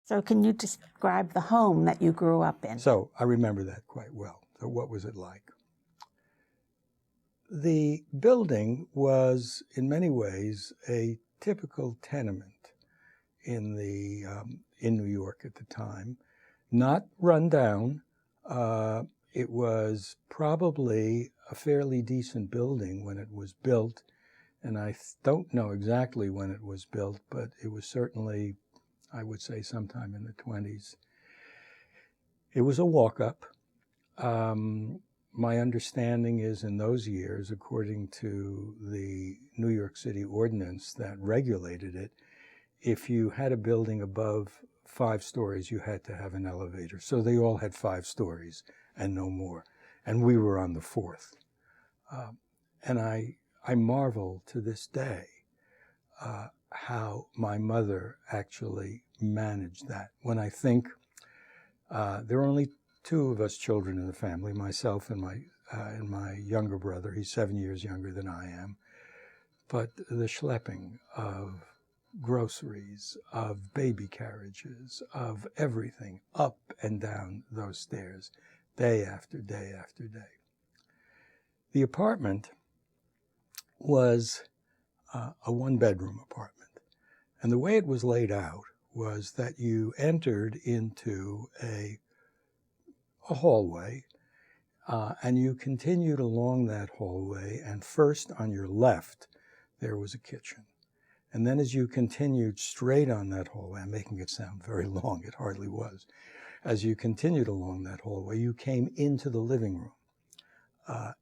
So can you describe the home that you grew up in? So I remember that quite well. So what was it like? The building was, in many ways, a typical tenement in New York at the time. Not run down. It was probably a fairly decent building when it was built, and I don't know exactly when it was built, but it was certainly, I would say, sometime in the 20s. It was a walk-up. My understanding is in those years, according to the New York City ordinance that regulated it, if you had a building above 5 stories, you had to have an elevator. So they all had 5 stories and no more. And we were on the 4th. And I marvel to this day how my mother actually managed that. When I think there are only 2 of us children in the family, myself and my younger brother. He's 7 years younger than I am. But the schlepping of groceries, of baby carriages, of everything up and down those stairs, day after day after day. The apartment was a 1-bedroom apartment. And the way it was laid out was that you entered into a hallway, and you continued along that hallway, and first on your left there was a kitchen. And then as you continued straight on that hallway, I'm making it sound very long, it hardly was. As you continued along that hallway, you came into the living room.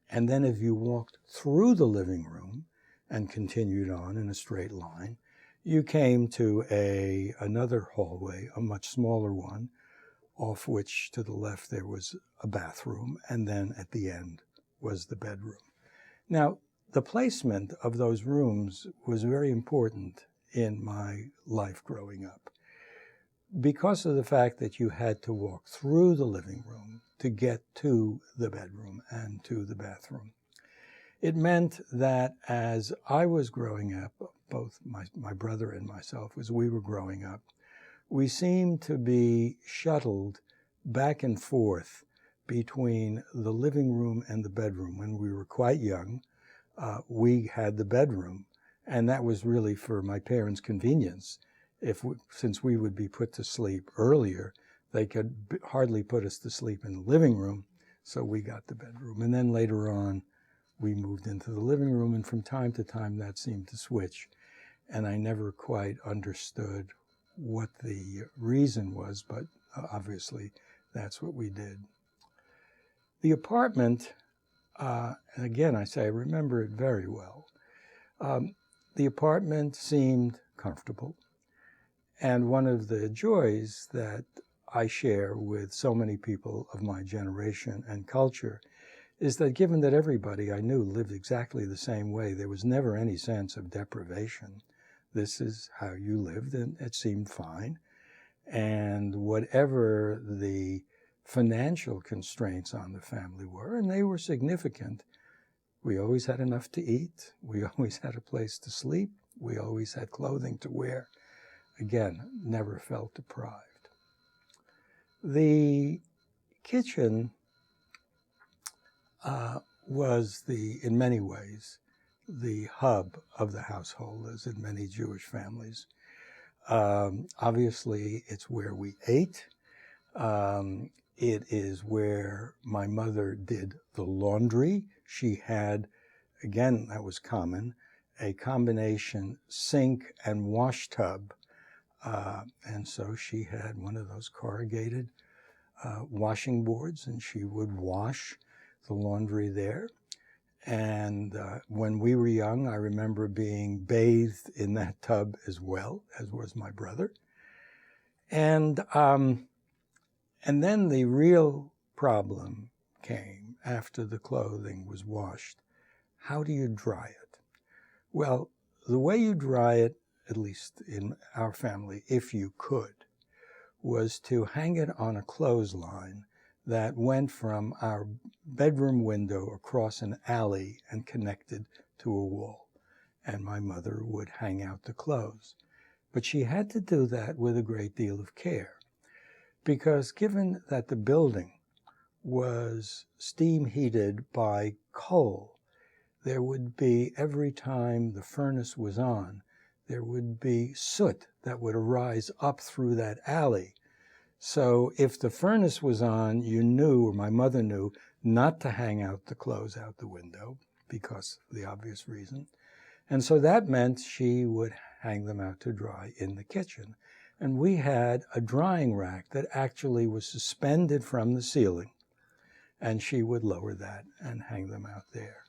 And then if you walked through the living room and continued on in a straight line, you came to another hallway, a much smaller one, off which to the left there was a bathroom, and then at the end was the bedroom. Now, the placement of those rooms was very important in my life growing up because of the fact that you had to walk through the living room to get to the bedroom and to the bathroom. It meant that as I was growing up, both my brother and myself, as we were growing up, we seemed to be shuttled back and forth between the living room and the bedroom. When we were quite young, we had the bedroom, and that was really for my parents' convenience. Since we would be put to sleep earlier, they could hardly put us to sleep in the living room, so we got the bedroom. And then later on, we moved into the living room, and from time to time that seemed to switch. And I never quite understood what the reason was, but obviously that's what we did. The apartment, and again I say I remember it very well, the apartment seemed comfortable. And one of the joys that I share with so many people of my generation and culture is that given that everybody I knew lived exactly the same way, there was never any sense of deprivation. This is how you lived, and it seemed fine. And whatever the financial constraints on the family were, and they were significant, we always had enough to eat, we always had a place to sleep, we always had clothing to wear. Again, never felt deprived. The kitchen was in many ways, the hub of the household, as in many Jewish families. Obviously, it's where we ate. It is where my mother did the laundry. She had, again, that was common, a combination sink and wash tub. And so she had one of those corrugated washing boards, and she would wash the laundry there. And when we were young, I remember being bathed in that tub as well, as was my brother. And then the real problem came after the clothing was washed. How do you dry it? Well, the way you dry it, at least in our family, if you could, was to hang it on a clothesline that went from our bedroom window across an alley and connected to a wall. And my mother would hang out the clothes. But she had to do that with a great deal of care, because given that the building was steam heated by coal, there would be, every time the furnace was on, there would be soot that would arise up through that alley. So if the furnace was on, you knew, or my mother knew, not to hang out the clothes out the window, because of the obvious reason. And so that meant she would hang them out to dry in the kitchen. And we had a drying rack that actually was suspended from the ceiling, and she would lower that and hang them out there.